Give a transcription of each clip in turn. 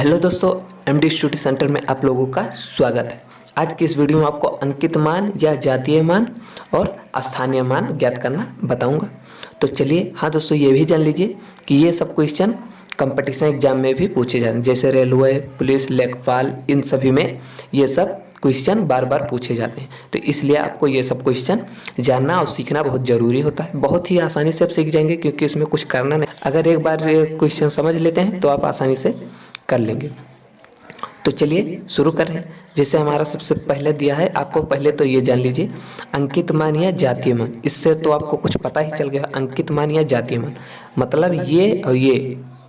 Hello दोस्तों, MD study centre में आप लोगों का स्वागत है। आज की इस वीडियो में आपको अंकित मान या जातीय मान और स्थानीय मान ज्ञात करना बताऊंगा। तो चलिए, हाँ दोस्तों, ये भी जान लीजिए कि ये सब क्वेश्चन कंपटीशन एग्जाम में भी पूछे जाते हैं, जैसे रेलवे, पुलिस, लेखपाल, इन सभी में ये सब क्वेश्चन बार बार पूछे जाते हैं। तो इसलिए आपको ये सब क्वेश्चन जानना और सीखना बहुत ज़रूरी होता है। बहुत ही आसानी से आप सीख जाएंगे, क्योंकि इसमें कुछ करना नहीं। अगर एक बार क्वेश्चन समझ लेते हैं तो आप आसानी से कर लेंगे। तो चलिए शुरू कर रहे हैं। जैसे हमारा सबसे पहले दिया है, आपको पहले तो ये जान लीजिए अंकित मान या जातीय मान। इससे तो आपको कुछ पता ही चल गया, अंकित मान या जातीय मान मतलब ये और ये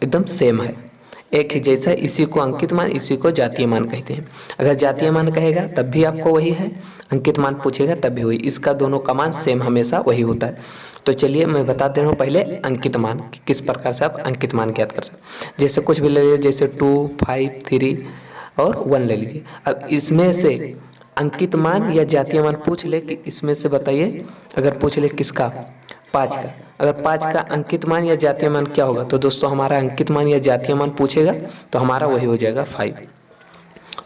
एकदम सेम है, एक ही जैसा। इसी को अंकित मान, इसी को जातीय मान कहते हैं। अगर जातीय मान कहेगा तब भी आपको वही है, अंकित मान पूछेगा तब भी वही। इसका दोनों का मान सेम हमेशा वही होता है। तो चलिए मैं बता दे रहा हूँ पहले अंकित मान, किस प्रकार से आप अंकित मान ज्ञात कर सकते हैं। जैसे कुछ भी ले लीजिए, जैसे 2, 5, 3 और 1 ले लीजिए। अब इसमें से अंकित मान या जातीय मान पूछ ले कि इसमें से बताइए, अगर पूछ ले किसका, 5 का। अगर 5 का अंकित मान या जातीय मान क्या होगा, तो दोस्तों हमारा अंकित मान या जातीय मान पूछेगा तो हमारा वही हो जाएगा 5।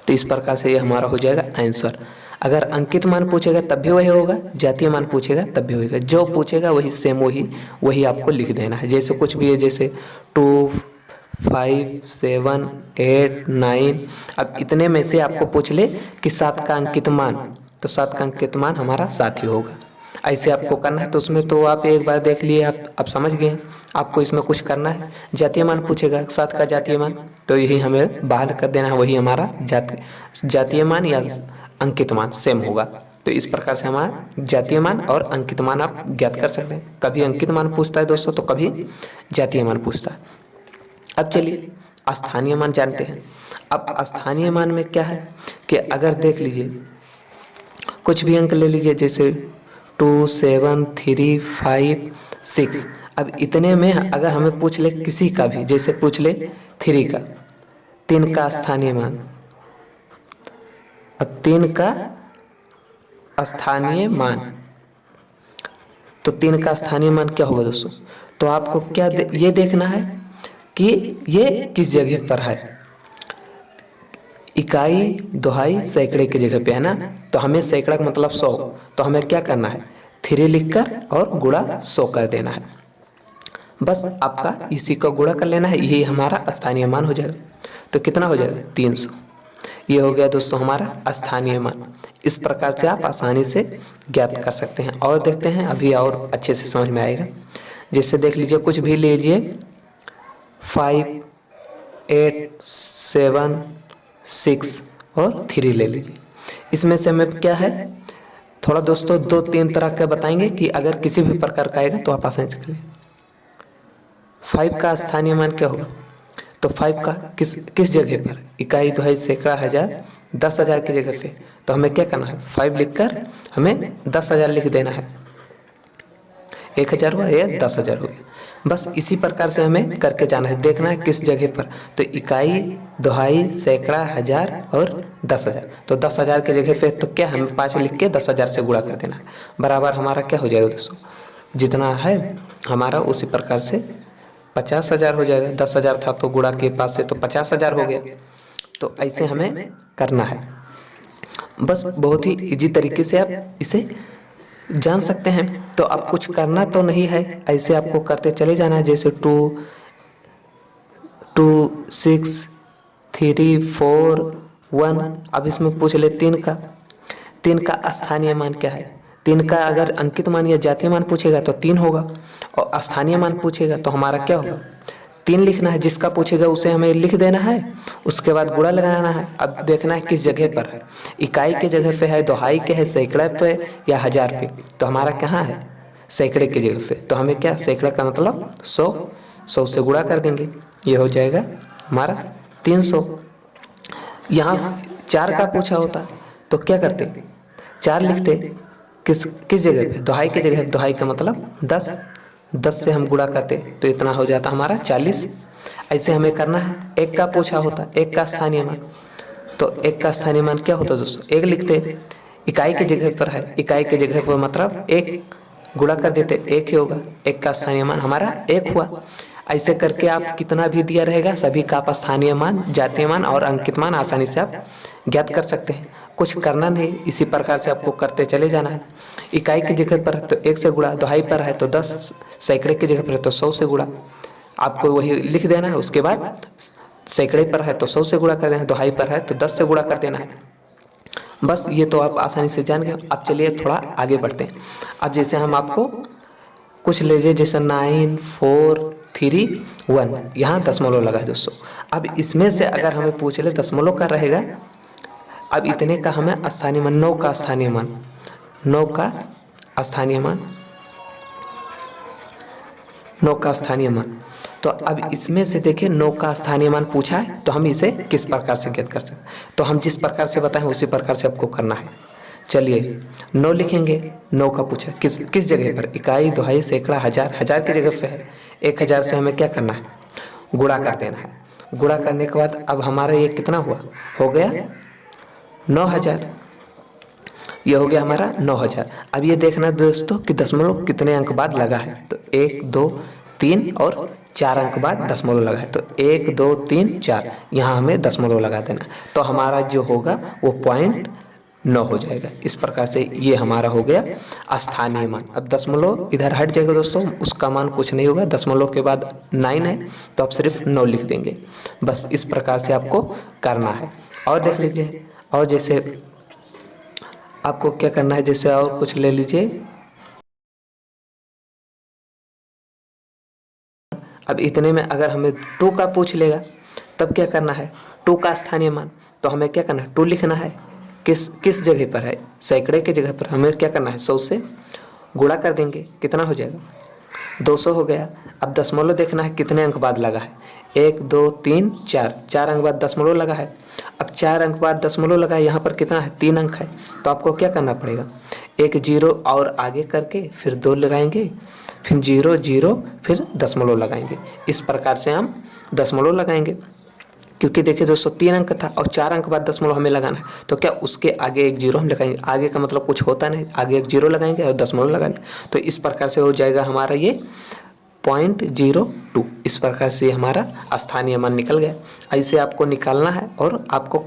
तो इस प्रकार से ये हमारा हो जाएगा आंसर। अगर अंकित मान पूछेगा तब भी वही होगा, जातीय मान पूछेगा तब भी होगा। जो पूछेगा वही सेम वही आपको लिख देना है। जैसे कुछ भी है, जैसे 2, 5, 7, 8, 9। अब इतने में से आपको पूछ ले कि 7 का अंकित मान, तो 7 का अंकित मान हमारा 7 ही होगा। ऐसे आपको करना है। तो उसमें तो आप एक बार देख लिए, आप समझ गए। आपको इसमें कुछ करना है। जातीय मान पूछेगा 7 का जातीय मान, तो यही हमें बाहर कर देना है, वही हमारा जातीय मान या अंकित मान सेम होगा। तो इस प्रकार से हमारा जातीय मान और अंकित मान आप ज्ञात कर सकते हैं। कभी अंकित मान पूछता है दोस्तों, तो कभी जातीय मान पूछता है। अब चलिए स्थानीय मान जानते हैं। अब स्थानीय मान में क्या है कि अगर देख लीजिए, कुछ भी अंक ले लीजिए, जैसे 2, 7, 3, 5, 6। अब इतने में अगर हमें पूछ ले किसी का भी, जैसे पूछ ले 3 का, 3 का स्थानीय मान। अब 3 का स्थानीय मान, तो 3 का स्थानीय मान क्या होगा दोस्तों? तो आपको क्या ये देखना है कि ये किस जगह पर है। इकाई, दोहाई, सैकड़े की जगह पे है ना। तो हमें सैकड़ा का मतलब 100, तो हमें क्या करना है, 3 लिखकर और गुणा 100 कर देना है। बस आपका इसी को गुणा कर लेना है, यही हमारा स्थानीय मान हो जाएगा। तो कितना हो जाएगा, 300। ये हो गया दोस्तों हमारा स्थानीय मान। इस प्रकार से आप आसानी से ज्ञात कर सकते हैं। और देखते हैं, अभी और अच्छे से समझ में आएगा। जैसे देख लीजिए, कुछ भी लीजिए, 5, 8, 7, 6 और 3 ले लीजिए। इसमें से हमें क्या है, थोड़ा दोस्तों 2-3 तरह के बताएंगे कि अगर किसी भी प्रकार का आएगा तो आप आसानी से करें। 5 का स्थानीय मान क्या होगा, तो 5 का किस जगह पर, इकाई, दोहाई, सैकड़ा, हजार, 10,000 की जगह पे। तो हमें क्या करना है, 5 लिखकर हमें 10,000 लिख देना है। 1,000 हुआ या 10,000 हो गया। बस इसी प्रकार से हमें करके जाना है, देखना है किस जगह पर। तो इकाई, दोहाई, सैकड़ा, हजार और 10,000। तो 10,000 की जगह पे तो क्या, हमें 5 लिख के 10,000 से गुणा कर देना है। बराबर हमारा क्या हो जाएगा दोस्तों, जितना है हमारा उसी प्रकार से 50,000 हो जाएगा। 10,000 था तो गुणा के पास से तो 50,000 हो गया। तो ऐसे हमें करना है। बस बहुत ही इजी तरीके से आप इसे जान सकते हैं। तो अब कुछ करना तो नहीं है, ऐसे आपको करते चले जाना है। जैसे 2, 6, 3, 4, 1। अब इसमें पूछ ले 3 का, 3 का स्थानीय मान क्या है। 3 का अगर अंकित मान या जातीय मान पूछेगा तो 3 होगा, और स्थानीय मान पूछेगा तो हमारा क्या होगा, 3 लिखना है। जिसका पूछेगा उसे हमें लिख देना है, उसके बाद गुणा लगाना है। अब देखना है किस जगह पर है, इकाई के जगह पे है, दोहाई के है, सैकड़े पे या हजार पे। तो हमारा कहाँ है, सैकड़े की जगह पे। तो हमें क्या, सैकड़ा का मतलब 100 से गुणा कर देंगे, ये हो जाएगा हमारा 300। यहाँ 4 का पूछा होता तो क्या करते, 4 लिखते, किस जगह पे, दोहाई की जगह। दोहाई का मतलब 10 से हम गुणा करते तो इतना हो जाता हमारा 40। ऐसे हमें करना है। 1 का पूछा होता, 1 का स्थानीय मान, तो 1 का स्थानीय मान क्या होता दोस्तों, 1 लिखते। इकाई की जगह पर है, इकाई की जगह पर मतलब 1 गुणा कर देते, 1 ही होगा। 1 का स्थानीय मान हमारा 1 हुआ। ऐसे करके आप कितना भी दिया रहेगा सभी का आप स्थानीय मान, जातीय मान और अंकित मान आसानी से आप ज्ञात कर सकते हैं। कुछ करना नहीं, इसी प्रकार से आपको करते चले जाना है। इकाई की जगह पर है तो 1 से गुणा, दहाई पर है तो 10, सैकड़े की जगह पर है तो 100 से गुणा, आपको वही लिख देना है। उसके बाद सैकड़े पर है तो 100 से गुणा कर देना है, दहाई पर है तो 10 से गुणा कर देना है। बस ये तो आप आसानी से जान गए। अब चलिए थोड़ा आगे बढ़ते हैं। अब जैसे हम आपको कुछ ले लीजिए, जैसे 9, 4, 3, 1, यहाँ दशमलव लगा है दोस्तों। अब इसमें से अगर हमें पूछ ले दशमलव का रहेगा, अब इतने का हमें स्थानीय मान, 9 का स्थानीय मान, 9 का स्थानीय मान, 9 का स्थानीय मान। तो अब इसमें से देखिए 9 का स्थानीय मान पूछा है तो हम इसे किस प्रकार से ज्ञात कर सकते हैं। तो हम जिस प्रकार से बताएं उसी प्रकार से आपको करना है। चलिए 9 लिखेंगे, 9 का पूछा किस जगह पर, इकाई, दहाई, सैकड़ा, हजार, हजार की जगह पे है। 1000 से हमें क्या करना है, गुणा कर देना है। गुणा करने के बाद अब हमारा ये कितना हुआ, हो गया 9000। ये हो गया हमारा 9000। अब ये देखना दोस्तों कि दशमलव कितने अंक बाद लगा है। तो 1, 2, 3 और 4 अंक बाद दशमलव लगा है। तो 1, 2, 3, 4 यहाँ हमें दशमलव लगा देना। तो हमारा जो होगा वो 0.9 हो जाएगा। इस प्रकार से ये हमारा हो गया स्थानीय मान। अब दशमलव इधर हट जाएगा दोस्तों, उसका मान कुछ नहीं होगा। दशमलव के बाद 9 है तो आप सिर्फ 9 लिख देंगे। बस इस प्रकार से आपको करना है। और देख लीजिए, और जैसे आपको क्या करना है, जैसे और कुछ ले लीजिए। अब इतने में अगर हमें 2 का पूछ लेगा तब क्या करना है, 2 का स्थानीय मान। तो हमें क्या करना है, 2 लिखना है। किस जगह पर है, सैकड़े की जगह पर। हमें क्या करना है, 100 से गुणा कर देंगे, कितना हो जाएगा, 200 हो गया। अब दशमलव देखना है कितने अंक बाद लगा है, 1, 2, 3, 4, 4 अंक बाद दशमलव लगा है। अब 4 अंक बाद दशमलव लगा है, यहाँ पर कितना है, 3 अंक है। तो आपको क्या करना पड़ेगा, एक 0 और आगे करके फिर 2 लगाएंगे, फिर 0, 0, फिर दशमलव लगाएंगे। इस प्रकार से हम दशमलव लगाएंगे। क्योंकि देखिए दोस्तों 3 अंक था और 4 अंक बाद दशमलव हमें लगाना है, तो क्या उसके आगे एक 0 हम लगाएंगे। आगे का मतलब कुछ होता नहीं, आगे एक 0 लगाएंगे और दशमलव लगाएंगे। तो इस प्रकार से हो जाएगा हमारा ये 0.02। इस प्रकार से हमारा स्थानीय मान निकल गया। ऐसे आपको निकालना है और आपको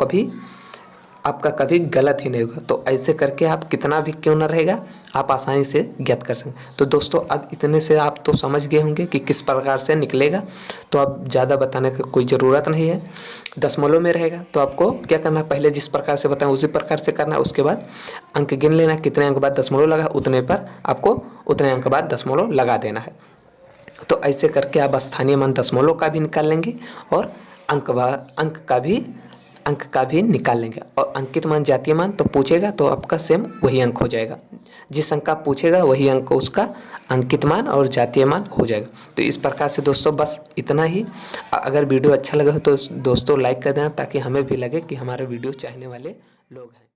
आपका कभी गलत ही नहीं होगा। तो ऐसे करके आप कितना भी क्यों ना रहेगा आप आसानी से ज्ञात कर सकते। तो दोस्तों अब इतने से आप तो समझ गए होंगे कि किस प्रकार से निकलेगा। तो अब ज़्यादा बताने की कोई ज़रूरत नहीं है। दशमलव में रहेगा तो आपको क्या करना है, पहले जिस प्रकार से बताएं उसी प्रकार से करना है। उसके बाद अंक गिन लेना, कितने अंक बाद दशमलव लगा उतने पर आपको उतने अंक बाद दशमलव लगा देना है। तो ऐसे करके आप स्थानीय मान दशमलव का भी निकाल लेंगे और अंक का भी निकाल लेंगे। और अंकित मान, जातीय मान तो पूछेगा तो आपका सेम वही अंक हो जाएगा। जिस अंक का पूछेगा वही अंक उसका अंकित मान और जातीय मान हो जाएगा। तो इस प्रकार से दोस्तों बस इतना ही। अगर वीडियो अच्छा लगा हो तो दोस्तों लाइक कर देना, ताकि हमें भी लगे कि हमारा वीडियो चाहने वाले लोग हैं।